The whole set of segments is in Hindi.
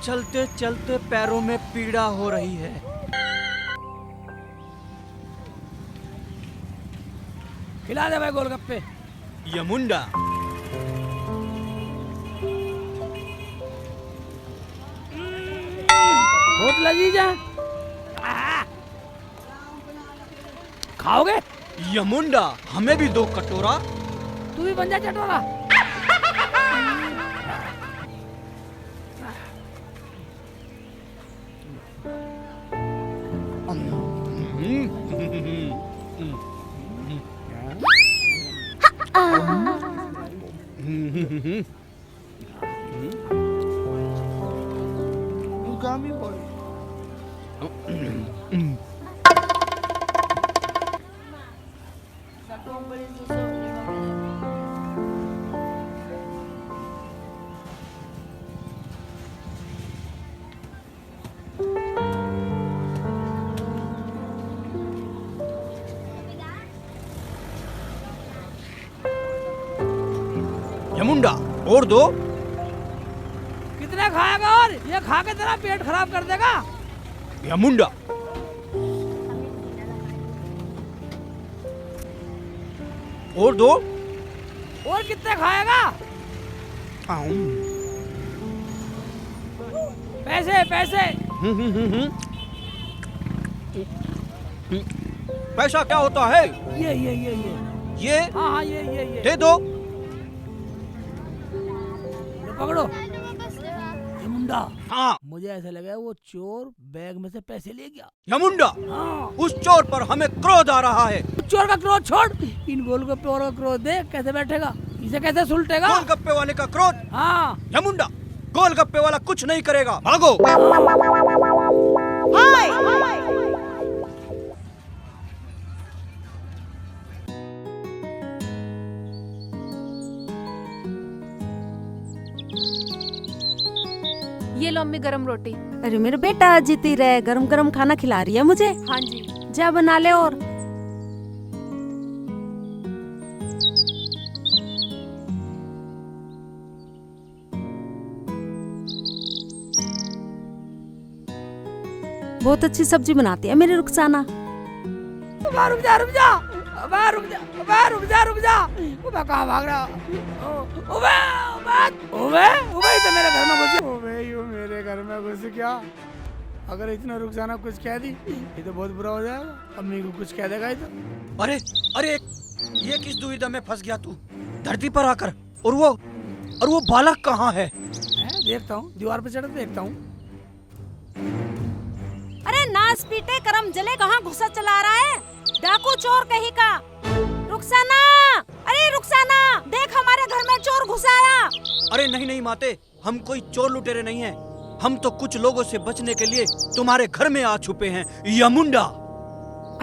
चलते चलते पैरों में पीड़ा हो रही है। खिला दे भाई गोलगप्पे। यमुंडा बहुत लजीज है। खाओगे? यमुंडा हमें भी दो कटोरा। तू भी बन जा चटोरा। यमुंडा और दो। कितने खाएगा? और ये खा के तेरा पेट खराब कर देगा। यमुंडा और दो। और कितने खाएगा? पैसे पैसे। पैसा क्या होता है? ये हाँ हाँ ये दे दो। लो पकड़ो। यमुंडा हाँ मुझे ऐसा लगा वो चोर बैग में से पैसे ले गया। यमुंडा हाँ। उस चोर पर हमें क्रोध आ रहा है। चोर का क्रोध छोड़, इन गोलगप्पे और का क्रोध देख कैसे बैठेगा, इसे कैसे सुलटेगा। गोलगप्पे वाले का क्रोध। हाँ यमुंडा गोलगप्पे वाला कुछ नहीं करेगा, भागो। ये लो अम्मी गरम रोटी। अरे मेरे बेटा जीती रहे, गरम गरम खाना खिला रही है मुझे। हाँ जी। जा बना ले। और बहुत अच्छी सब्जी बनाती है मेरी रुखसाना। रुक जा रुक जा रुक जा रुक जा रुक जा। कहाँ भाग रहा? ओबे ओबे ओबे तो मेरे घर में घुस। ओबे यू मेरे घर में घुस क्या? अगर इतना रुखसाना कुछ कह दी ये तो बहुत बुरा हो जाएगा। अम्मी को कुछ कह देगा ये तो। अरे अरे ये किस दुविधा में फंस गया तू धरती पर आकर? और वो बालक कहाँ है? देखता हूँ, दीवार पे चढ़ देखता हूँ। अरे नास पीटे करम जले, कहाँ घुसा चला रहा है? डाकू चोर कहीं का। रुखसाना, अरे रुखसाना देख हमारे घर में चोर घुस आया। अरे नहीं नहीं माते, हम कोई चोर लुटेरे नहीं हैं। हम तो कुछ लोगों से बचने के लिए तुम्हारे घर में आ छुपे हैं यमुंडा।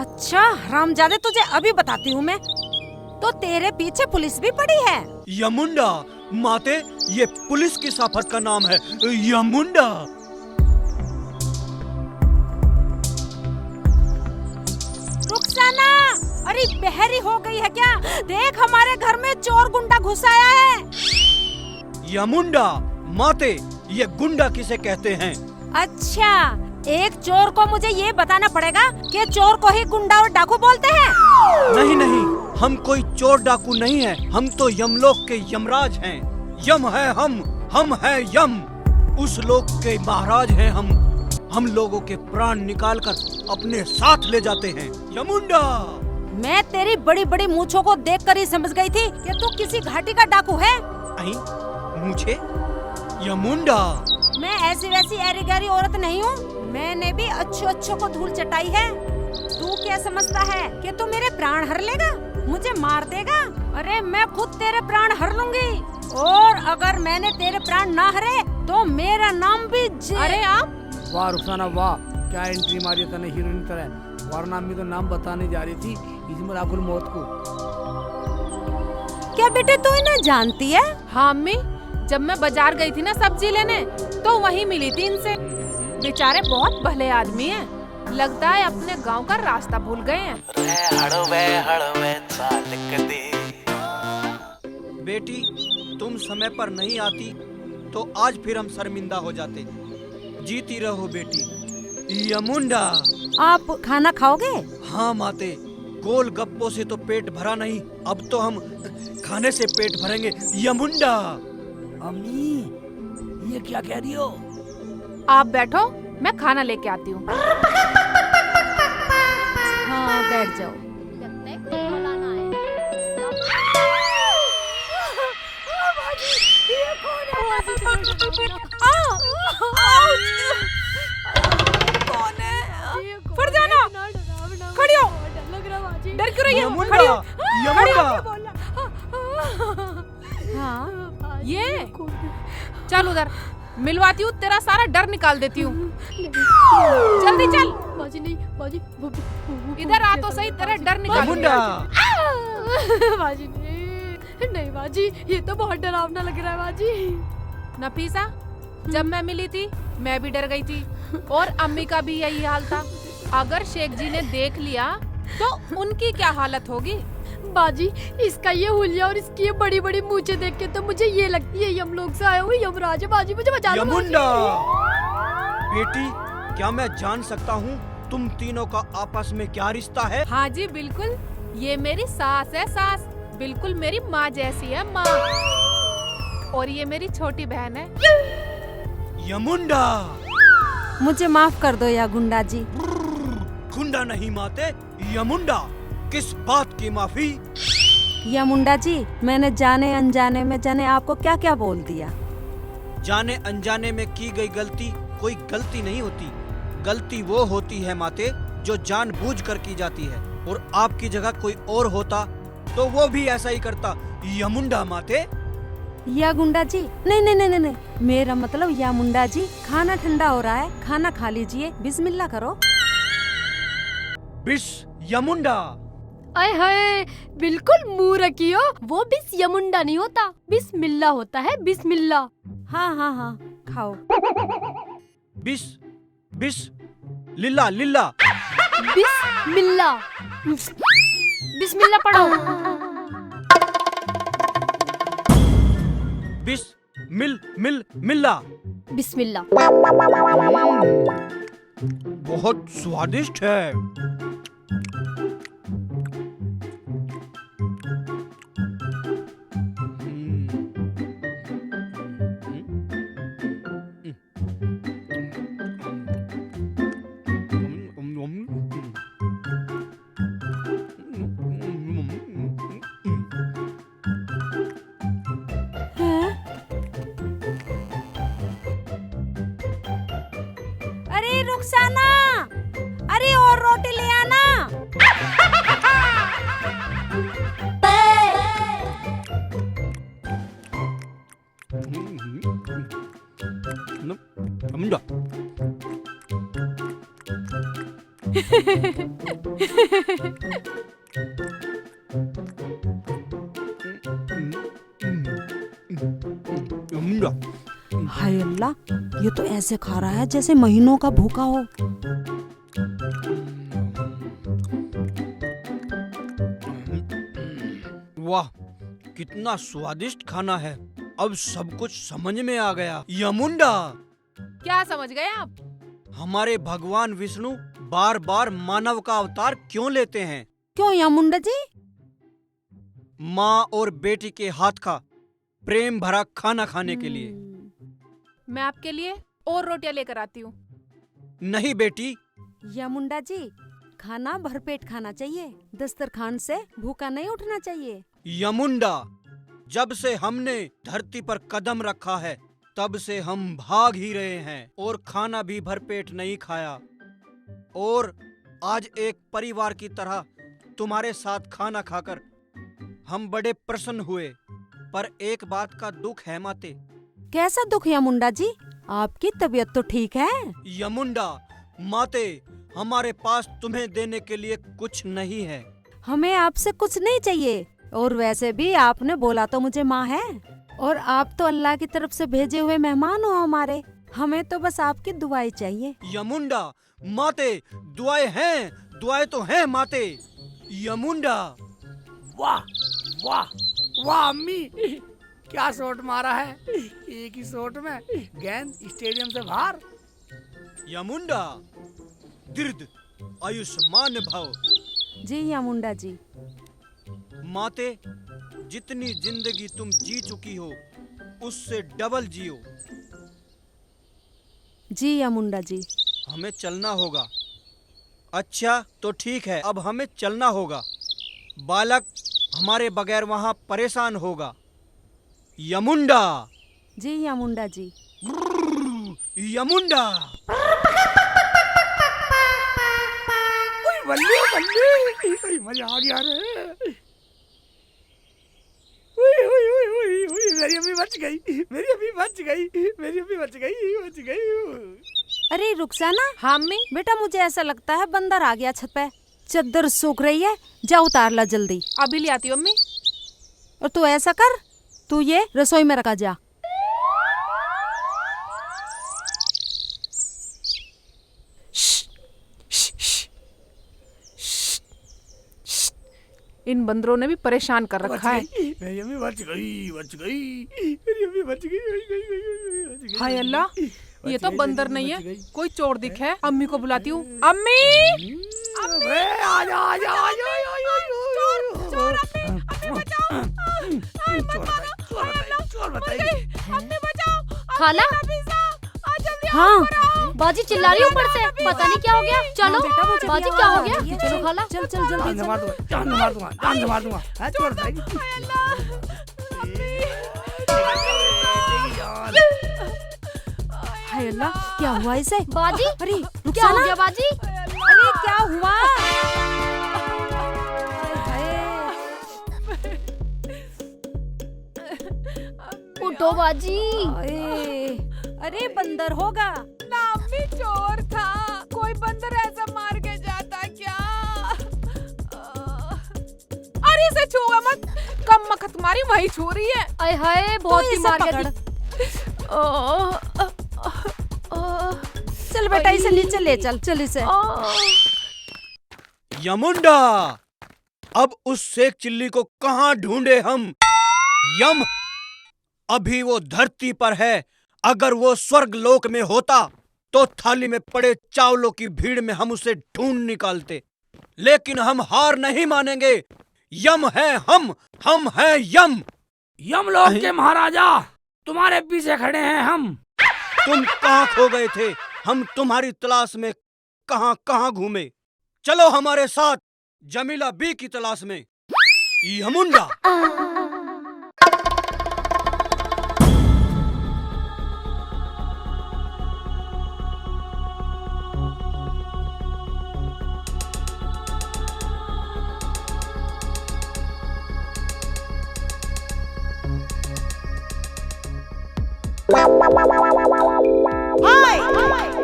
अच्छा हरामजादे, तुझे अभी बताती हूँ मैं। तो तेरे पीछे पुलिस भी पड़ी है। यमुंडा माते, ये पुलिस की साफत का नाम है यमुंडा। रुखसाना, अरे बहरी हो गई है क्या? देख हमारे घर में चोर गुंडा घुस आया है। यमुंडा माते, ये गुंडा किसे कहते हैं? अच्छा, एक चोर को मुझे ये बताना पड़ेगा कि चोर को ही गुंडा और डाकू बोलते हैं। नहीं नहीं, हम कोई चोर डाकू नहीं है। हम तो यमलोक के यमराज हैं। यम है हम है यम। उस लोक के महाराज हैं हम लोगों के प्राण निकालकर अपने साथ ले जाते हैं यमुंडा। मैं तेरी बड़ी बड़ी मूंछों को देखकर ही समझ गई थी कि तू किसी घाटी का डाकू है। मुझे यमुंडा, मैं ऐसी वैसी ऐरी गैरी औरत नहीं हूँ। मैंने भी अच्छों को धूल चटाई है। तू क्या समझता है कि तू मेरे प्राण हर लेगा, मुझे मार देगा? अरे मैं खुद तेरे प्राण हर लूंगी। और अगर मैंने तेरे प्राण ना हरे तो मेरा नाम भी अरे आप? वाह रुखसाना वाह, क्या एंट्री मारी तने हीरोइन तरह। वरना अम्मी तो नाम बताने जा रही थी इसमें राकुल मौत को। क्या बेटे तू इन्हें जानती है? हाँ अम्मी, जब मैं बाजार गई थी ना सब्जी लेने तो वहीं मिली थी इनसे। बेचारे बहुत भले आदमी हैं। लगता है अपने गांव का रास्ता भूल गए हैं। बेटी तुम समय पर नहीं आती तो आज फिर हम शर्मिंदा हो जाते। जीती रहो बेटी। यमुंडा। आप खाना खाओगे? हाँ माते, गोल गप्पों से तो पेट भरा नहीं, अब तो हम खाने से पेट भरेंगे। यमुंडा। अम्मी, ये क्या कह रही हो? आप बैठो, मैं खाना लेके आती हूँ। हाँ, बैठ जाओ। कौन है? फट जाना, खड़ी हो। डर क्यों रही हो? यमुंडा, खड़ी हो। यमुंडा। हाँ, ये चल उधर, मिलवाती हूँ, तेरा सारा डर निकाल देती हूँ। जल्दी चल। बाजी नहीं, बाजी इधर आ तो सही, तेरा डर निकाल। यमुंडा। बाजी नहीं बाजी, ये तो बहुत डरावना लग रहा है बाजी। नफीसा, जब मैं मिली थी मैं भी डर गई थी, और अम्मी का भी यही हाल था। अगर शेख जी ने देख लिया तो उनकी क्या हालत होगी? बाजी, इसका ये हुलिया और इसकी ये बड़ी बड़ी मूंछें देख के तो मुझे ये लगती है यमलोक से आया हुआ यमराज है। बाजी, मुझे बचा लो। यमुंडा। बेटी, क्या मैं जान सकता हूँ तुम तीनों का आपस में क्या रिश्ता है? हाँ जी बिल्कुल, ये मेरी सास है, सास। बिल्कुल मेरी माँ जैसी है, माँ। और ये मेरी छोटी बहन है। यमुंडा। मुझे माफ कर दो या गुंडा जी। गुंडा नहीं माते, यमुंडा। किस बात की माफी? या मुंडा जी, मैंने जाने अनजाने में जाने आपको क्या क्या बोल दिया। जाने अनजाने में की गई गलती कोई गलती नहीं होती। गलती वो होती है माते जो जानबूझ कर की जाती है, और आपकी जगह कोई और होता तो वो भी ऐसा ही करता। यमुंडा माते। या गुंडा जी, नहीं नहीं नहीं नहीं, मेरा मतलब या मुंडा जी, खाना ठंडा हो रहा है, खाना खा लीजिए, बिस्मिल्लाह करो। बिस यमुंडा। अय हाय, बिल्कुल मुंह रखियो। वो बिस यमुंडा नहीं होता, बिस्मिल्ला होता है, बिस्मिल्ला। हाँ हाँ हाँ, खाओ। बिस बिस लिल्ला लिल्ला। बिस्मिल्ला, बिस्मिल्ला पढ़ो। बिस मिल मिल मिल्ला। बिस्मिल्ला। बहुत स्वादिष्ट है। अरे रुखसाना, अरे और रोटी ले आना। यमुंडा। यमुंडा। हाय अल्लाह, ये तो ऐसे खा रहा है जैसे महीनों का भूखा हो। वाह, कितना स्वादिष्ट खाना है। अब सब कुछ समझ में आ गया। यमुंडा, क्या समझ गए आप? हमारे भगवान विष्णु बार बार मानव का अवतार क्यों लेते हैं? क्यों या मुंडा जी? माँ और बेटी के हाथ का प्रेम भरा खाना खाने के लिए। मैं आपके लिए और रोटियां लेकर आती हूँ। नहीं बेटी। या मुंडा जी, खाना भरपेट खाना चाहिए, दस्तरखान से भूखा नहीं उठना चाहिए। यमुंडा, जब से हमने धरती पर कदम रखा है तब से हम भाग ही रहे हैं और खाना भी भरपेट नहीं खाया, और आज एक परिवार की तरह तुम्हारे साथ खाना खाकर हम बड़े प्रसन्न हुए। पर एक बात का दुख है माते। कैसा दुख या मुंडा जी? आपकी तबीयत तो ठीक है। यमुंडा माते, हमारे पास तुम्हें देने के लिए कुछ नहीं है। हमें आपसे कुछ नहीं चाहिए, और वैसे भी आपने बोला तो मुझे माँ है, और आप तो अल्लाह की तरफ से भेजे हुए मेहमान हो हमारे। हमें तो बस आपकी दुआएं चाहिए। यमुंडा माते, दुआएं हैं, दुआएं तो हैं माते। यमुंडा। वाह वाह वाह अम्मी, क्या शॉट मारा है। एक ही शॉट में गेंद स्टेडियम से बाहर। यमुंडा, दीर्घ आयुष्मान भव। जी यामुंडा जी। माते, जितनी जिंदगी तुम जी चुकी हो उससे डबल जियो। जी यामुंडा जी। हमें चलना होगा। अच्छा तो ठीक है, अब हमें चलना होगा। बालक हमारे बगैर वहां परेशान होगा। यमुंडा, जी यामुंडा जी। यमुंडा। बल्ले बल्ले, मजा आ गया रे। मेरी अम्मी बच गई, मेरी अम्मी बच गई, मेरी अम्मी बच गई, बच गई। अरे रुखसाना। हाँ अम्मी। बेटा मुझे ऐसा लगता है बंदर आ गया छत पे। चद्दर सूख रही है, जा उतार ला जल्दी। अभी ले आती हूँ अम्मी। और तू ऐसा कर, तू ये रसोई में रखा जा। इन बंदरों ने भी परेशान कर रखा है। मेरी अम्मी बच गई, बच गई, मेरी अम्मी बच गई, बच गई। हाय अल्लाह, ये तो बंदर नहीं है, कोई चोर दिखे। अम्मी को बुलाती हूँ। अम्मी, अबे आजा आजा आजा चोर अम्मी, अम्मी बचाओ। चोर बताइए। अम्मी बचाओ। खाला। हाँ बाजी चिल्ला रही ऊपर से, पता नहीं क्या हो गया। चलो बेटा, वो जल्दी बाजी क्या हो आवाज आ रही गया? है। चलो खाला। चल चल जल्दी जान चल। मार दूंगा, जान मार दूंगा, जान मार दूंगा। हाँ, चोर बताइए। हाय अल्लाह, क्या हुआ इसे? बाजी अरे क्या हो रुखसाना, गया बाजी? अरे क्या हुआ? हाय, उठो बाजी। हाय। अरे बंदर होगा। ना अम्मी, चोर था। कोई बंदर ऐसा मार के जाता क्या? अरे इसे छुआ मत, कम मखत तुम्हारी वही छू रही है। आय हाय, बहुत तू ही इसे मार पकड़। के। चल बेटा इसे नीचे ले चल, चल इसे। यमुंडा, अब उस शेख चिल्ली को कहां ढूंढे हम? यम अभी वो धरती पर है। अगर वो स्वर्ग लोक में होता तो थाली में पड़े चावलों की भीड़ में हम उसे ढूंढ निकालते, लेकिन हम हार नहीं मानेंगे। यम है हम हैं यम। यमलोक के महाराजा, तुम्हारे पीछे खड़े हैं हम। तुम कहां खो गए थे? हम तुम्हारी तलाश में कहां कहां घूमे। चलो हमारे साथ जमीला बी की तलाश में। यमुंडा।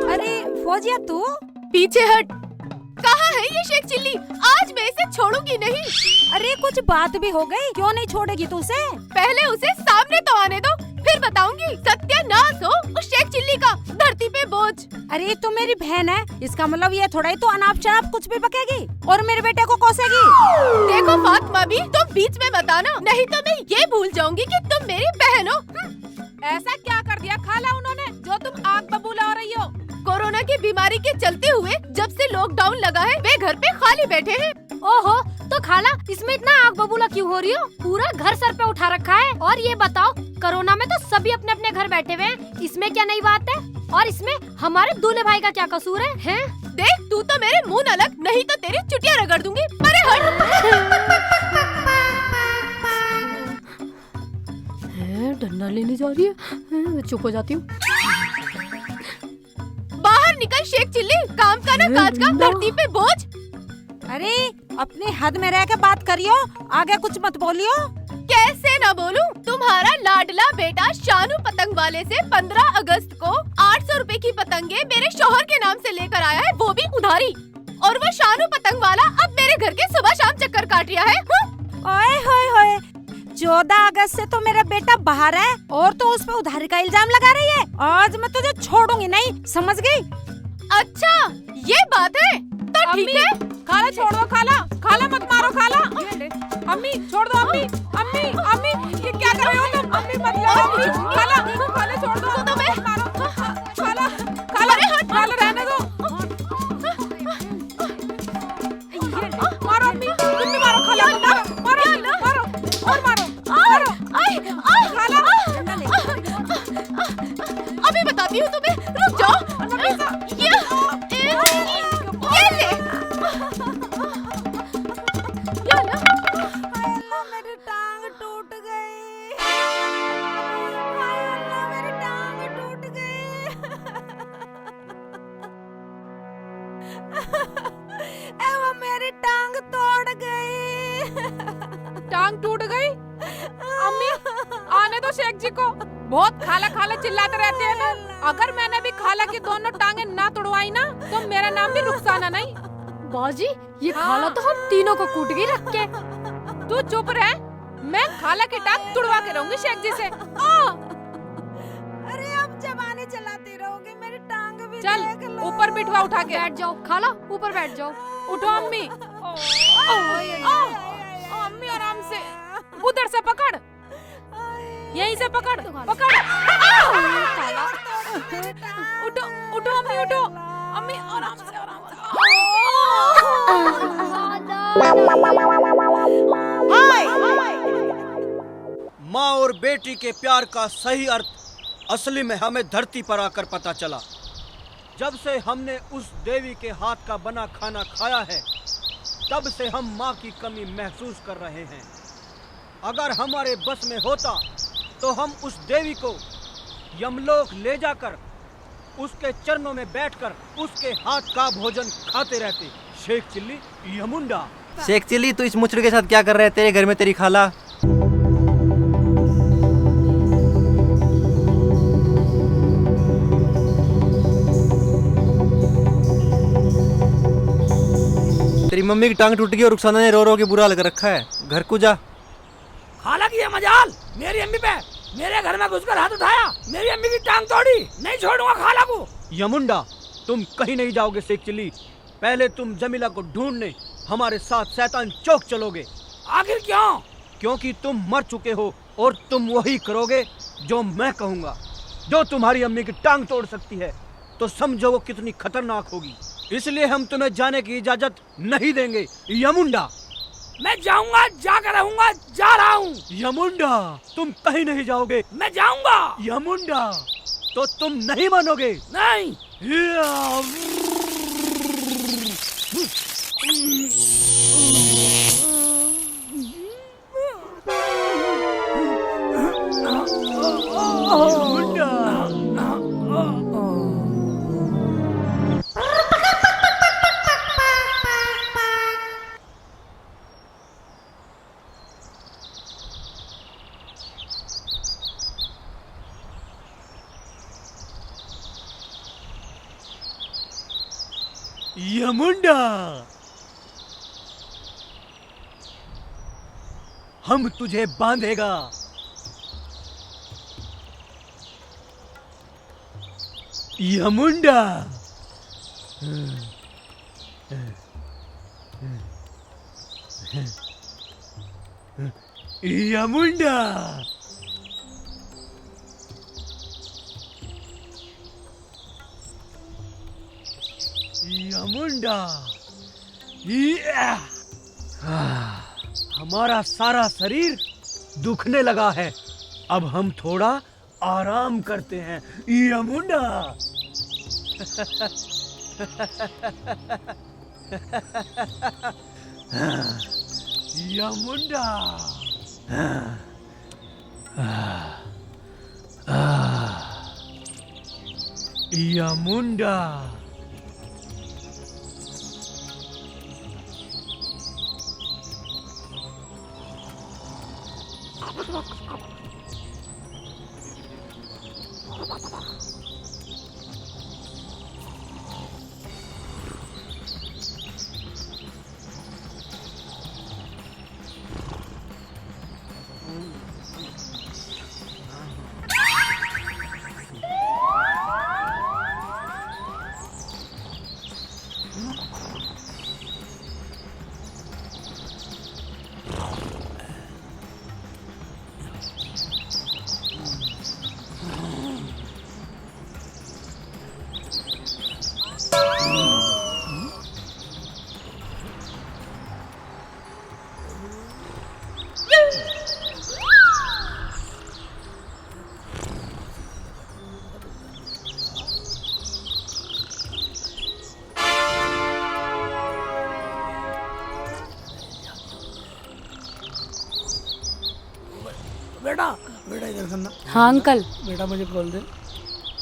अरे फौजिया तू? पीछे हट। कहाँ है ये शेख चिल्ली? आज मैं इसे छोड़ूंगी नहीं। अरे कुछ बात भी हो गई, क्यों नहीं छोड़ेगी तू उसे? पहले उसे सामने तो आने दो, फिर बताऊंगी। सत्यानाश हो उस शेख चिल्ली का, धरती पे बोझ। अरे तू मेरी बहन है, इसका मतलब ये थोड़ा ही तो अनाप शनाप कुछ भी बकेगी और मेरे बेटे को कोसेगी। देखो फातिमा भी, तुम बीच में बताना, नहीं तो मैं ये भूल जाऊंगी कि तुम मेरी बहन हो। ऐसा क्या कर दिया खाला उन्होंने जो तुम आग बबूला हो रही हो? कोरोना की बीमारी के चलते हुए जब से लॉकडाउन लगा है, वे घर पे खाली बैठे हैं। ओहो, तो खाला इसमें इतना आग बबूला क्यों हो रही हो? पूरा घर सर पे उठा रखा है। और ये बताओ, कोरोना में तो सभी अपने अपने घर बैठे हुए हैं, इसमें क्या नई बात है? और इसमें हमारे दूल्हे भाई का क्या कसूर है? हैं? देख तू तो मेरे मुंह न लग, नहीं तो तेरी चुटिया रगड़ दूंगी। अरे हट। डंडा लेने जा रही है, चुप हो जाती हूँ। बाहर निकल शेख चिल्ली, काम का ना काज का, धरती पे बोझ। अरे अपने हद में रह के बात करियो, आगे कुछ मत बोलियो। कैसे ना बोलूं? तुम्हारा लाडला बेटा शानू पतंग वाले से 15 अगस्त को 800 रुपए की पतंगे मेरे शौहर के नाम से लेकर आया है, वो भी उधारी। और वो शानू पतंग वाला अब मेरे घर के सुबह शाम चक्कर काट रहा है। ओए होए होए, 14 अगस्त से तो मेरा बेटा बाहर है और तो उस पे उधारी का इल्जाम लगा रही है। आज मैं तुझे छोड़ूंगी नहीं, समझ गई? अच्छा ये बात है तो ठीक है। खाला छोड़ दो, खाला खाला मत मारो खाला। अम्मी छोड़ दो, अम्मी अम्मी अम्मी ये क्या कर रहे हो तुम? अम्मी मत लो, खाला खाला छोड़ दो, तो मैं मारो खाला खाला, अरे हट, खाला रहने बताती हूँ तुम्हें, रुक जाओ। ये ले। ये लो। अल्लाह मेरी टांग टूट गई। हाय अल्लाह मेरी टांग टूट गई। ए वो मेरी टांग तोड़ गई। टांग टूट गई? अम्मी आने दो शेख जी को, बहुत खाला खाला चिल्लाते रहते हैं ना। अगर मैंने भी खाला की दोनों टांगे ना तोड़वाई ना तो मेरा नाम भी रुखसाना नहीं। बाजी ये खाला तो हम तीनों को कूट गई रख के। तू चुप रह, मैं खाला की टांग तुड़वा के रहूंगी शेख जी से। अरे अब जबानी चलाती रहोगी, मेरी टांग भी चल देख लो। ऊपर बिठवा उठा के। बैठ जाओ खाला, ऊपर बैठ जाओ। उठो अम्मी। अम्मी आराम से, उधर से पकड़, यहीं से पकड़ पकड़। उठो उठो अम्मी, उठो अम्मी, आराम से आराम से। माँ और बेटी के प्यार का सही अर्थ असली में हमें धरती पर आकर पता चला। जब से हमने उस देवी के हाथ का बना खाना खाया है, तब से हम माँ की कमी महसूस कर रहे हैं। अगर हमारे बस में होता तो हम उस देवी को यमलोक ले जाकर उसके चरणों में बैठकर उसके हाथ का भोजन खाते रहते। शेख चिल्ली यमुंडा। शेख चिल्ली, तू इस मुचड़े के साथ क्या कर रहे हैं? तेरे घर में तेरी खाला। तेरी मम्मी की टांग टूट गई और रुखसाना ने रो रो के बुरा हाल कर रखा है। घर को जा। खाला की ये मजाल, मेरी अम्मी पे मेरे घर में घुसकर हाथ उठाया, मेरी अम्मी की टांग तोड़ी। नहीं छोड़ूंगा खाला को। यमुंडा, तुम कहीं नहीं जाओगे शेख चिल्ली। पहले तुम जमीला को ढूंढने हमारे साथ शैतान चौक चलोगे। आखिर क्यों? क्योंकि तुम मर चुके हो और तुम वही करोगे जो मैं कहूँगा। जो तुम्हारी अम्मी की टांग तोड़ सकती है तो समझो वो कितनी खतरनाक होगी। इसलिए हम तुम्हें जाने की इजाजत नहीं देंगे यमुंडा। मैं जाऊंगा, जाकर रहूंगा, जा रहा हूँ। यमुंडा, तुम कहीं नहीं जाओगे। मैं जाऊंगा। यमुंडा, तो तुम नहीं मानोगे। नहीं। यमुंडा। यमुंडा, हम तुझे बांधेगा। यमुंडा, यमुंडा, यमुंडा। हमारा सारा शरीर दुखने लगा है, अब हम थोड़ा आराम करते हैं यमुंडा। यमुंडा, यमुंडा। हाँ अंकल, बेटा मुझे खोल दे।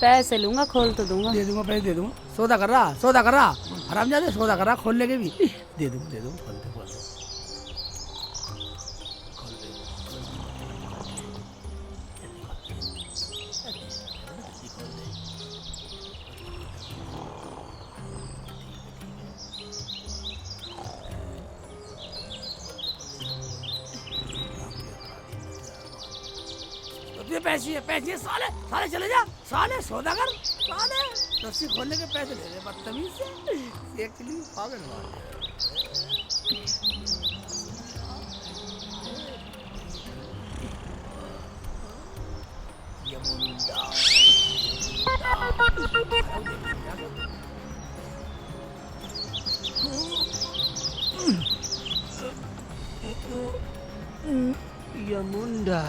पैसे लूंगा, खोल तो दूंगा। दे दूंगा, पैसे दे दूंगा। सौदा कर रहा, सौदा कर रहा, हरामजादे सौदा कर रहा, खोलने के भी दे दूंगा, दे दूंगा, खोल दे, खोल दे। तुझे पैसे पैसे साले साले चले जा, साले सौदा कर, साले रस्सी खोलने के पैसे ले ले, बदतमीज से एक के लिए पागल मार। यमुंडा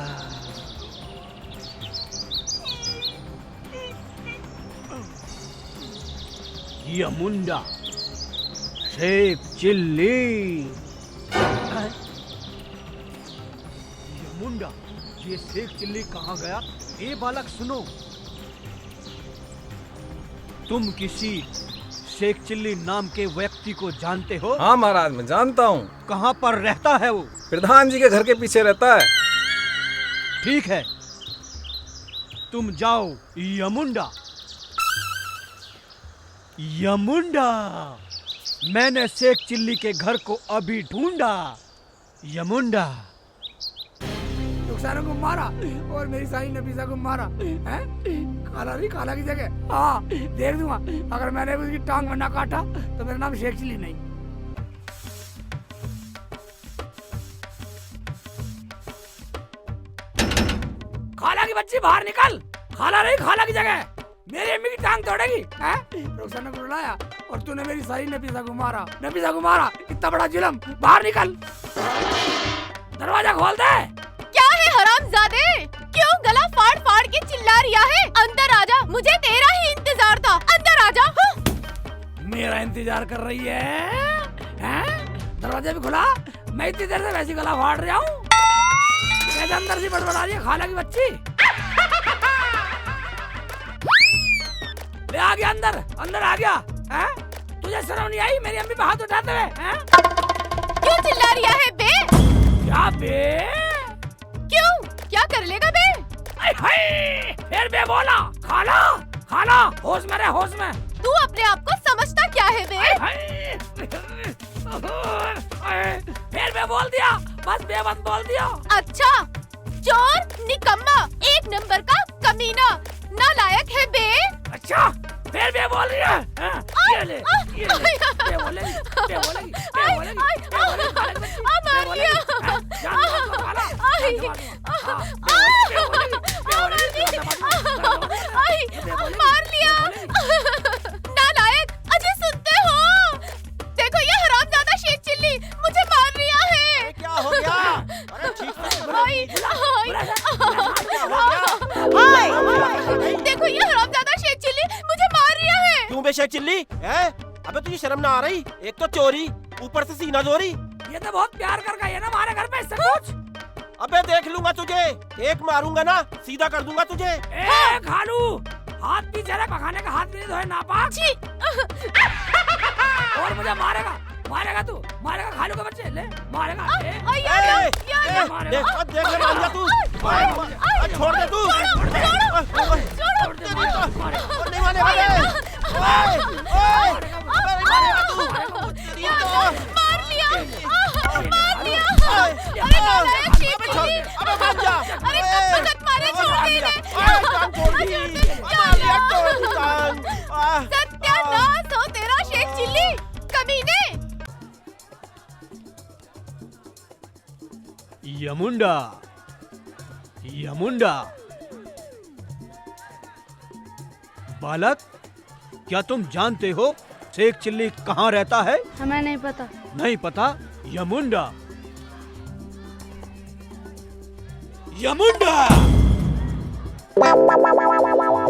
यमुंडा शेख चिल्ली। यमुंडा, ये शेख चिल्ली कहाँ गया? ए बालक सुनो, तुम किसी शेख चिल्ली नाम के व्यक्ति को जानते हो? हाँ महाराज, मैं जानता हूँ। कहाँ पर रहता है वो? प्रधान जी के घर के पीछे रहता है। ठीक है, तुम जाओ यमुंडा। यमुंडा, मैंने शेख चिल्ली के घर को अभी ढूंढा। यमुंडा, रुखसाना को मारा और मेरी साली नफीसा को मारा है? खाला नहीं, खाला की जगह हाँ देख दूंगा। अगर मैंने उसकी टांग में ना काटा तो मेरा नाम शेख चिल्ली नहीं। खाला की बच्ची बाहर निकल, खाला नहीं, खाला की जगह मेरी अम्मी की टांग तोड़ेगी हैं? रुखसाना को बुलाया और तूने मेरी साली नफीसा को मारा, नफीसा को मारा, इतना बड़ा जुल्म। बाहर निकल, दरवाजा खोल दे। क्या है हरामजादे? क्यों गला फाड़ फाड़ के चिल्ला रिया है? अंदर आजा, मुझे तेरा ही इंतजार था। अंदर आजा। हाँ? मेरा इंतजार कर रही है हैं? दरवाजा भी खुला, मैं इतनी देर से वैसी गला फाड़ रहा हूँ। कैसे अंदर से बड़बड़ा रही है खाला की बच्ची? ले आ गया अंदर, अंदर आ गया हैं? तुझे शर्म नहीं आई मेरी अम्मी पे हाथ उठाते हुए हैं? क्यों चिल्ला रिया है बे? क्या बे? क्यों? क्या कर लेगा बे? आई हाय, फिर बे बोला। खाला, खाला, होश में रह, होश में। तू अपने आप को समझता क्या है बे? हाय, फिर बे बोल दिया, बस बे बस बोल दिया। अच्छा, चोर, निकम्मा, एक नंबर का कमीना, नालायक है बे। अच्छा, फिर बे बोल रही है हाँ? ये ले, ये ले, बे बोलेगी, बे बोलेगी, बे बोलेगी, बे बोलेगी, खाला की बच्ची, बे बोलेगी, हाँ? जान दे उसको, खाला, जान दे मारूंगा, हाँ, बे बोलेगी, बे बोलेगी, जान दे मारूंगा, बे बोलेगी, मार लिया। बे बोलेगी। नालायक, अजय सुनते हो? देखो ये हरामजादा शेख चिल्ली मुझे मार रिया है। क्या हो गया? अरे ठीक देखो ये हरामजादा शेख चिल्ली मुझे मार रिया है। क्यों बे शेख चिल्ली? है? अबे तुझे शर्म ना आ रही? एक तो चोरी, ऊपर से सीना चोरी। ये तो बहुत प्यार कर गई है ना हमारे घर पे, इससे पूछ। अबे देख लूंगा तुझे, एक मारूंगा ना सीधा कर दूंगा तुझे। ए खालू, हाथ पीछे रख, पकाने का हाथ भी नहीं धोए नापाक। छी। और मुझे मारेगा, मारेगा तू, मारेगा खालू के बच्चे, ले मारेगा। देख देख ले मान जा तू। छोड़ दे तू। नहीं मानेगा रे। मार लिया, मार लिया। अरे नालायक शेख चिल्ली, अरे कब तक मारे, छोड़ दे इन्हें। सत्यानाश हो तेरा शेख चिल्ली, कमीने। यमुंडा, यमुंडा, बालक, क्या तुम जानते हो शेख चिल्ली कहाँ रहता है? हमें नहीं पता। नहीं पता? यमुंडा, यमुंडा।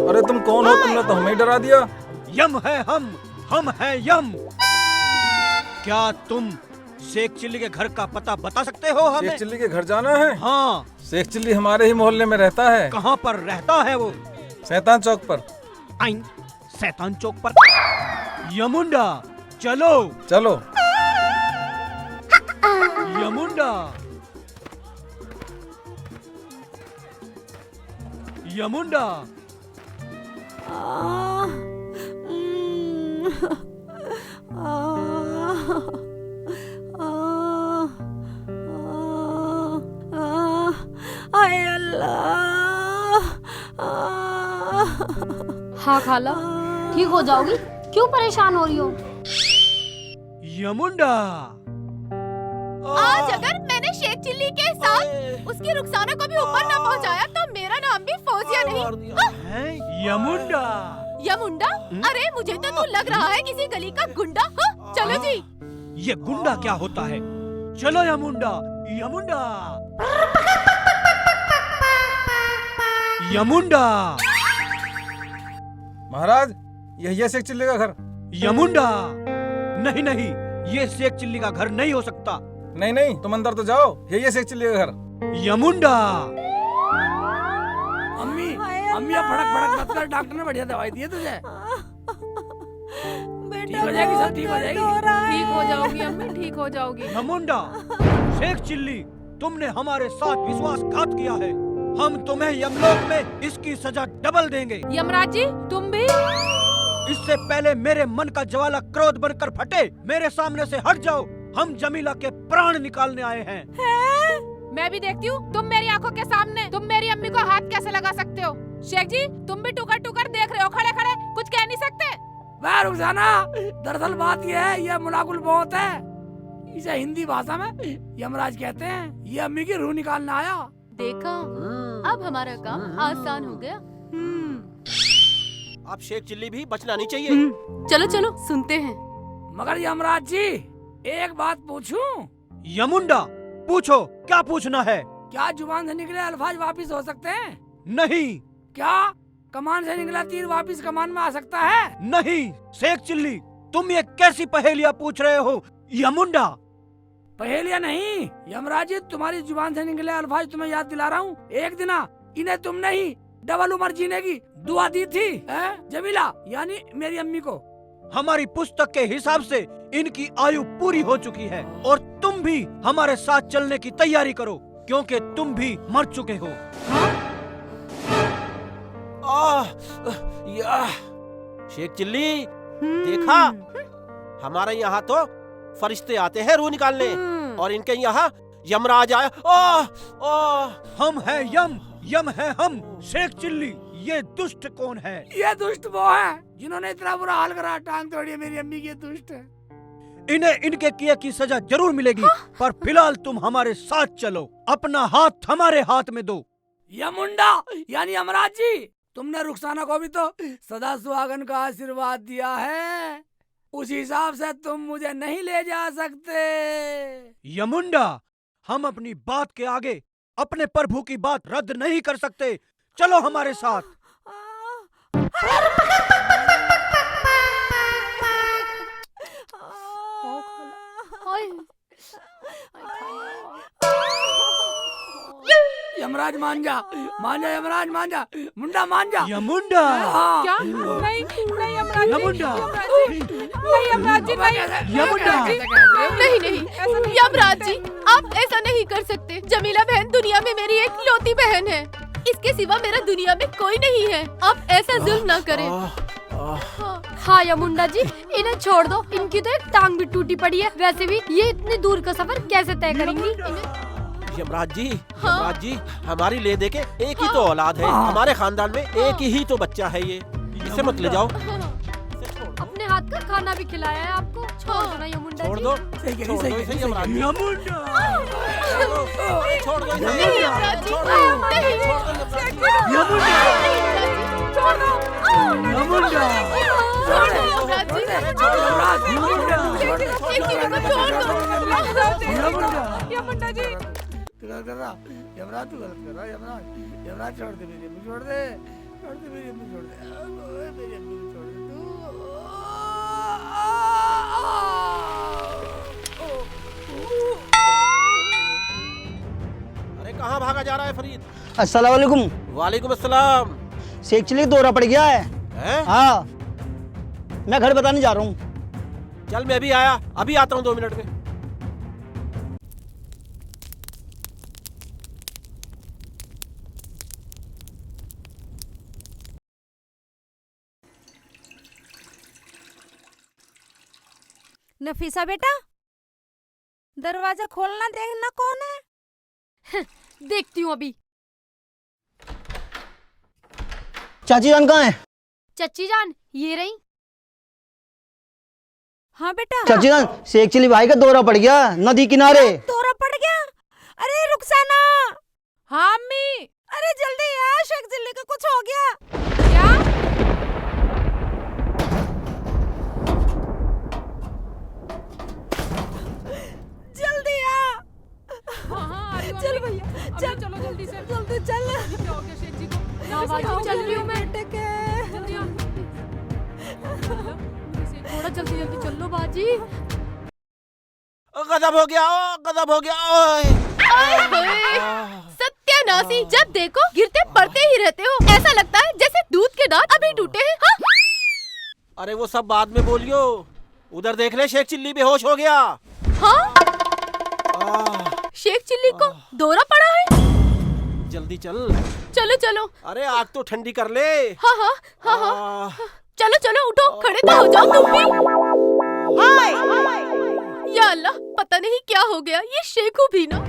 अरे तुम कौन हो? तुमने तो हमें डरा दिया। यम है हम है यम। क्या तुम शेख चिल्ली के घर का पता बता सकते हो हमें? शेख चिल्ली के घर जाना है? हाँ, शेख चिल्ली हमारे ही मोहल्ले में रहता है, कहाँ पर रहता है वो? शैतान चौक पर। आइन शैतान चौक पर। यमुंडा चलो। चलो। यमुंडा यमुंडा हाय अल्लाह। हाँ खाला, ठीक हो जाओगी, क्यों परेशान हो रही हो? यमुंडा आज अगर मैंने शेख चिल्ली के साथ उसकी रुखसाना को भी ऊपर न पहुंचाया तो मेरा नाम भी फौजिया नहीं। है यमुंडा। यमुंडा? अरे मुझे तो तू लग रहा है किसी गली का गुंडा। हाँ? चलो जी। ये गुंडा क्या होता है? चलो यमुंडा। यमुंडा यमुंडा। महाराज, यही है शेख चिल्ली का घर। यमुंडा नहीं नहीं, ये शेख चिल्ली का घर नहीं हो सकता। नहीं नहीं, तुम अंदर तो जाओ, यही है शेख चिल्ली का घर। यमुंडा। अम्मी अम्मी अब फड़क फड़क मत कर, डॉक्टर ने बढ़िया दवाई दी है तुझे। ठीक हो जाएगी, सब ठीक हो जाएगी। ठीक हो जाओगी अम्मी, ठीक हो जाओगी। यमुंडा, शेख चिल्ली, तुमने हमारे साथ विश्वासघात किया है। हम तुम्हें यमलोक में इसकी सजा डबल देंगे। यमराज जी तुम भी? इससे पहले मेरे मन का ज्वाला क्रोध बनकर फटे, मेरे सामने से हट जाओ। हम जमीला के प्राण निकालने आए हैं। मैं भी देखती हूँ तुम मेरी आंखों के सामने तुम मेरी अम्मी को हाथ कैसे लगा सकते हो। शेख जी तुम भी टुकर टुकर देख रहे हो खड़े खड़े, कुछ कह नहीं सकते? वह रुखसाना, दरअसल बात यह है, ये मुलाकुल बहुत है। इसे हिंदी भाषा में यमराज कहते हैं। ये अम्मी की रूह निकालने आया। देखा, अब हमारा काम आसान हो गया। अब शेख चिल्ली भी बचना नहीं चाहिए। चलो चलो सुनते हैं। मगर यमराज जी, एक बात पूछूं? यमुंडा पूछो, क्या पूछना है? क्या जुबान से निकले अल्फाज वापिस हो सकते हैं? नहीं। क्या कमान से निकला तीर वापिस कमान में आ सकता है? नहीं। शेख चिल्ली, तुम ये कैसी पहेलियाँ पूछ रहे हो? यमुंडा पहेलियां नहीं, यमराज जी तुम्हारी जुबान से निकले अल्फाज तुम्हें याद दिला रहा हूँ। एक दिन इन्हें तुमने ही डबल उम्र जीने की दुआ दी थी, जमीला यानी मेरी अम्मी को। हमारी पुस्तक के हिसाब से इनकी आयु पूरी हो चुकी है और तुम भी हमारे साथ चलने की तैयारी करो, क्योंकि तुम भी मर चुके हो। शेख चिल्ली, देखा, हमारे यहाँ तो फरिश्ते आते हैं रूह निकालने और इनके यहाँ यमराज आया। हम हैं यम, यम है हम। शेख चिल्ली, ये दुष्ट कौन है? ये दुष्ट वो है जिन्होंने इतना बुरा हाल करा, टांग तोड़ी है मेरी अम्मी की। दुष्ट है। इन्हें इनके किए की सजा जरूर मिलेगी। पर फिलहाल तुम हमारे साथ चलो, अपना हाथ हमारे हाथ में दो। यमुंडा यानी यमराज जी, तुमने रुखसाना को भी तो सदा सुहागन का आशीर्वाद दिया है, उस हिसाब से तुम मुझे नहीं ले जा सकते। यमुंडा, हम अपनी बात के आगे अपने प्रभु की बात रद्द नहीं कर सकते। चलो हमारे साथ। यमराज मान जा, मान जा यमराज, मान जा मुंडा, मान जा। यमुंडा हाँ। क्या? नहीं नहीं यमराज जी, यमुंडा नहीं यमराज जी, नहीं यमुंडा नहीं नहीं यमराज जी, आप ऐसा नहीं कर सकते। जमीला बहन दुनिया में मेरी एक लौती बहन है, इसके सिवा मेरा दुनिया में कोई नहीं है। आप ऐसा जुल्म ना करें। हाँ यमुंडा जी, इन्हें छोड़ दो, इनकी तो एक टांग भी टूटी पड़ी है। वैसे भी ये इतनी दूर का सफर कैसे तय करेंगी? यमराज जी, हमारी ले दे के एक ही तो औलाद है, हमारे खानदान में एक ही तो बच्चा है ये, इसे मत ले जाओ। अपने हाथ का खाना भी खिलाया है आपको, छोड़ दो ना यमुंडा छोड़ जी। दो, सही कह रही, छोड़ सही दो कह इसे रही, यमराज जी। यमुंडा छोड़ दो इसे। नहीं यमराज जी, छोड़ दो। नहीं यमुंडा छोड़ दो, यमुंडा छोड़ दो यमराज जी, यमराज, एक चीज को छोड़ दो यमुंडा जी। तू गलत कर रहा यमराज, तू गलत कर रहा यमराज। यमराज छोड़ दे मेरी अम्मी, छोड़ दे, छोड़ दे मेरी अम्मी, छोड़ दे मेरी अम्मी को, छोड़ दे अरे कहाँ भागा जा जा रहा है फरीद? अस्सलाम वालेकुम। वालेकुम अस्सलाम। शेख चिल्ली दौरा पड़ गया है। हैं? हाँ, मैं घर बताने जा रहा हूँ। चल मैं भी आया, अभी आता हूँ 2 मिनट में। नफीसा बेटा, दरवाजा खोलना, देखना कौन है। देखती हूँ अभी। चाची जान कहाँ है? चच्ची जान ये रही। हाँ बेटा। चाची जान, शेख चिल्ली भाई का दौरा पड़ गया नदी किनारे। दौरा पड़ गया? अरे रुखसाना। हाँ अम्मी। अरे जल्दी आ, शेख चिल्ली का कुछ हो गया। क्या? जल्दी आ। हाँ आ रही हूँ चल अम्मी। भैया, अम्मी, चल। चलो जल्दी से। जल्दी चल। क्या हो गया शेख जी को? आवाज़ चल रही हूँ मैं। बेटे के। जल्दी आ। थोड़ा जल्दी जल्दी चल लो बाजी। गजब हो गया, ओ गजब हो गया। ओए। सत्यानाशी, जब देखो गिरते पड़ते ही रहते हो। ऐसा लगता है जैसे दूध के दांत अभी टूटे हैं। हाँ? अरे वो सब बाद में बोलियो, उधर देख ले, शेख चिल्ली बेहोश हो गया। हाँ? शेख चिल्ली को दौरा पड़ा है। जल्दी चल। चलो चलो। अरे आग तो ठंडी कर ले। हाँ हाँ हाँ हाँ। चलो चलो उठो, खड़े तो हो जाओ तुम भी। या अल्लाह, पता नहीं क्या हो गया ये शेखू भी ना।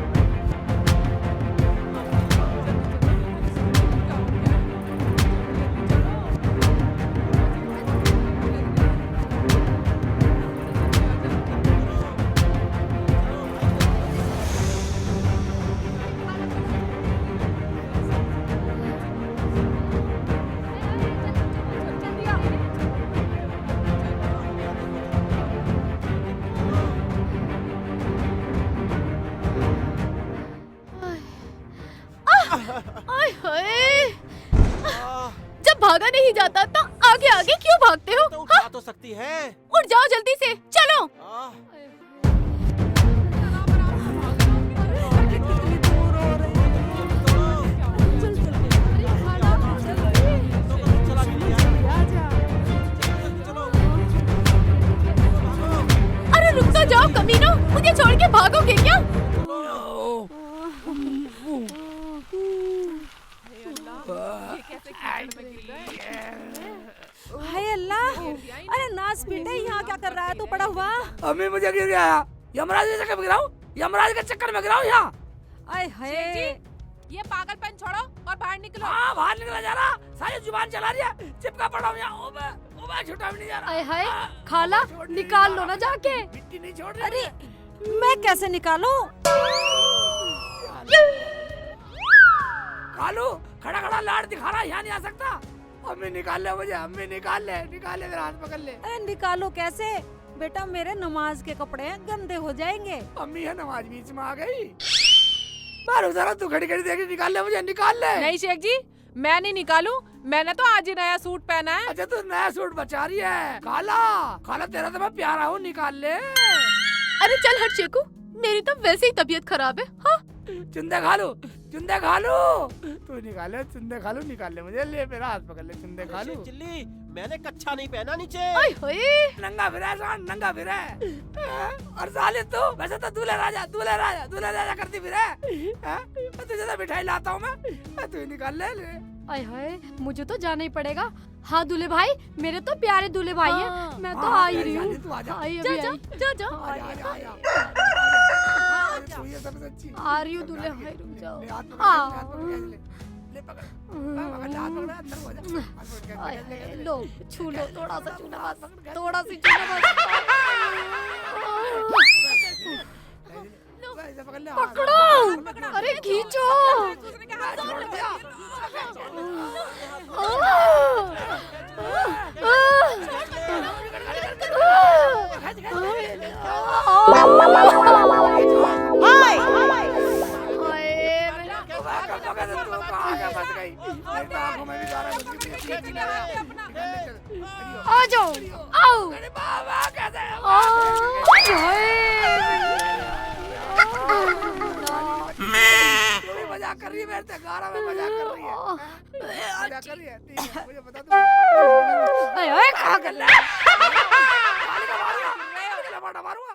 आय हाय, जब भागा नहीं जाता तो आगे आगे क्यों भागते हो? तो उठा तो सकती है। उठ जाओ जल्दी से, चलो। आह, चला भी लिया। चलो। अरे रुक तो जाओ कमीनो, मुझे छोड़ के भागोगे क्या? हाय अल्लाह। अरे नाच बेटे, यहाँ क्या कर रहा है तू पड़ा हुआ? अम्मी मुझे गिर गया। यमराज के चक्कर में गिराऊं? यमराज के चक्कर में गिराऊं यहाँ? आय हाय। ये पागलपन छोड़ो और बाहर निकलो। हाँ, बाहर निकला जा रहा, सारी जुबान चला रही है, चिपका पड़ा हूँ यहाँ। ओबे ओबे, छुट्टा भी नहीं जा रहा। आय हाय, खाला निकाल लो ना जाके। मिट्टी नहीं छोड़ रही। अरे मैं कैसे निकालूं? कालू खड़ा खड़ा लाड़ दिखा रहा, यहाँ नहीं आ सकता। अम्मी निकाल ले मुझे, अम्मी निकाल ले मेरा हाथ पकड़ ले। अरे निकालो कैसे बेटा, मेरे नमाज के कपड़े गंदे हो जाएंगे। अम्मी है, नमाज बीच में आ गई। मारो जरा, तू खड़ी खड़ी देख, निकाल ले मुझे, निकाल ले। नहीं शेख जी, मैं नहीं निकालूं, मैंने तो आज ही नया सूट पहना है। अच्छा तू नया सूट बचा रही है। काला काला, तेरा तो मैं प्यारा हूँ, निकाल ले। अरे चल हट शेखू, मेरी तो वैसे ही तबीयत खराब है। हाँ? चुंदे खा लो, चुंदे खा लो। तू निकाले, चुंदे खा लो, निकाल ले मुझे, ले मेरा हाथ पकड़ ले, चुंदे खा लो। शेख चिल्ली, मैंने कच्छा नहीं पहना नीचे। आय हाय, नंगा फिरा है, जान नंगा फिरा है। और साले तू वैसे तो दूल्हा राजा करती फिरा है। तुझे तो मिठाई लाता हूँ मैं, तू ही निकाल ले। आय हाय, मुझे तो जाना ही पड़ेगा। हाँ दूल्हे भाई, मेरे तो प्यारे दूल्हे भाई हैं। मैं तो आ ही रही हूँ। तू आजा, आई जा अभी जा आई। जा जा। तू ये सबसे अच्छी। आ रही हूँ दूल्हे भाई, रुक जाओ। ले हाथ पकड़, हाँ। ले हाथ पकड़, ले पकड़, पकड़ ले, हाथ पकड़, अंदर हो जा। हाथ पकड़ के, आय ले, ले, हाय, ले। लो छू लो, थोड़ा सा छूना बस, थोड़ा सा छूना बस। ऐसे पकड़ ले, हाथ पकड़ो, अरे खींचो। आ जाओ, आओ। आय हाय। कर रही है मेरे से, गारा में मजाक कर रही है, मजाक कर रही है। ठीक है, मुझे बता दो ओए कहाँ कर रहा है? मारूंगा।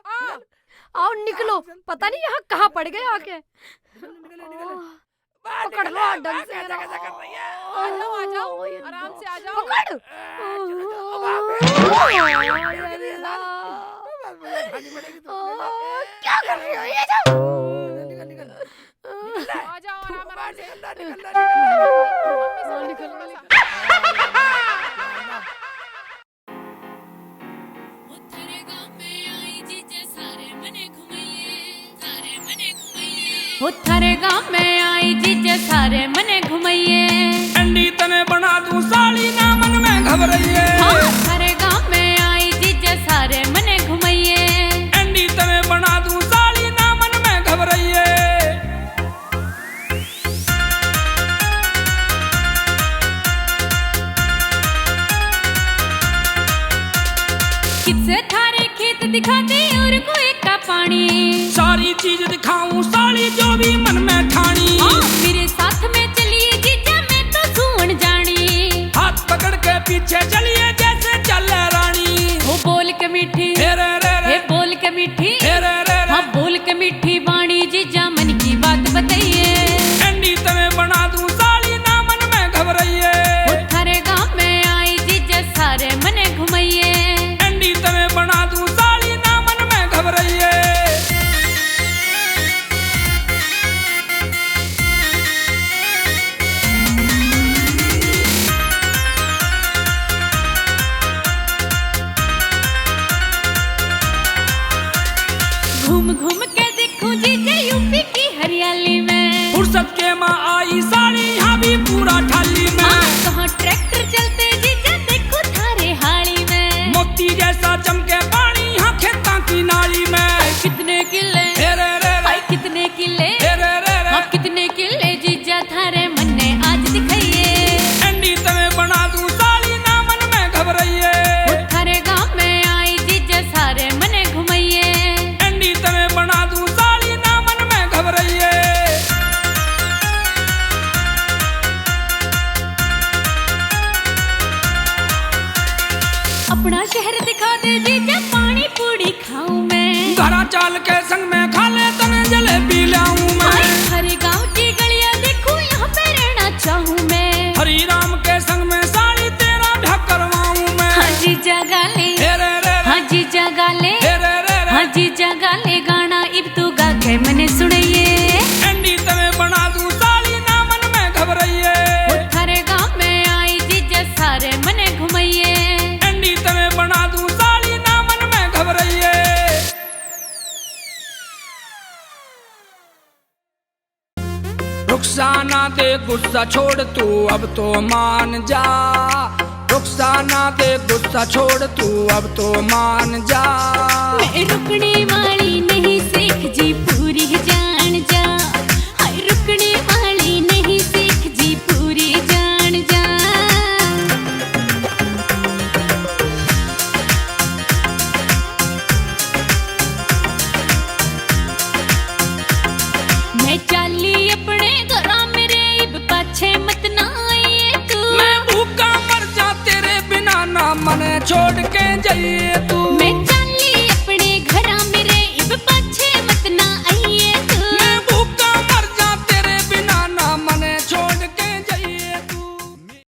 आओ निकलो, पता नहीं यहाँ कहाँ पड़ गए आके। पकड़ लो ढंग से। आ जाओ आराम से आ जाओ। पकड़। क्या कर रही हो ये? आ जाओ आराम से। वो थारे गाँव में आई जीजे सारे मने घुमाइए। अंडी तने बना दूं साली ना मन में घबराइए। हाँ थारे गाँव में आई जीजे सारे मने घुमाइए। अंडी तने बना दूं साली ना मन में घबराइए। किससे थारे खेत दिखाते और कोई का पानी। सारी चीज दिखाऊं साली जो भी मन में ठानी। मेरे साथ में चलिए जीजा मैं तो सुन जानी। हाथ पकड़ के पीछे चलिए जैसे चले रानी। वो बोल के मीठी रे रे रे हे बोल के मीठी रे रे रे हाँ बोल के मीठी बाणी जीजा मन की बात बताइए। अंडी तने बना दूं साली ना मन में घबराइए। वो थारे गाँव में आई जीजा सारे मने घुमाइए। अंडी तने बना दूं साली ना मन में घबराइए। घूम घूम के देखूं जीजा यूपी की हरियाली में। फुर्सत के माँ आई साली यहाँ भी पूरा ठाली में। कहाँ ट्रैक्टर चलते जीजा देखो थारे हाली में। मोती जैसा चमके पानी यहाँ खेता की नाली में। कितने किले रे रे रे भाई कितने किले रे रे रे हाँ कितने किले जीजा थारे मन ने आज दिखाइए। अंडी तने बना दूं साली ना मन में घबराइए। वो थारे गाँव में आई जीजा सारे मने घुमाइए। अंडी तने बना दूं साली ना मन में घबराइए। अपना शहर दिखा दे जीजा पानी पूरी खाऊं मैं। घरा चाल के संग में खा ले तने जलेबी लाऊं मैं। हरे गाँव की गलियां देखूं यहाँ पे रहना चाहूँ मैं। हरी राम के संग में साली तेरा ब्याह करवाऊं मैं। हाँ जीजा गाले रे रे रे हाँ जीजा गाले रे रे रे हाँ जीजा गाले गाना इब तू गा के मने सुनाइए। अंडी तने बना दूं साली ना मन में घबराइए। वो थारे गाँव में आई जीजा सारे मने घुमाइए। अंडी तने बना दूं साली ना मन में घबराइए। रुखसाना दे गुस्सा छोड़ तू अब तो मान जा। रुखसाना दे गुस्सा छोड़ तू अब तो मान जा। मैं रुकने वाली नहीं सीख जी पूरी जान जा। हाय रुकने वाली नहीं सीख जी पूरी जान जा। मैं चाली अपने घरा मेरे इब पाछे मत ना आइए तू। मैं भूखा मर जा तेरे बिना ना मन छोड़ के जाइए तू। मैं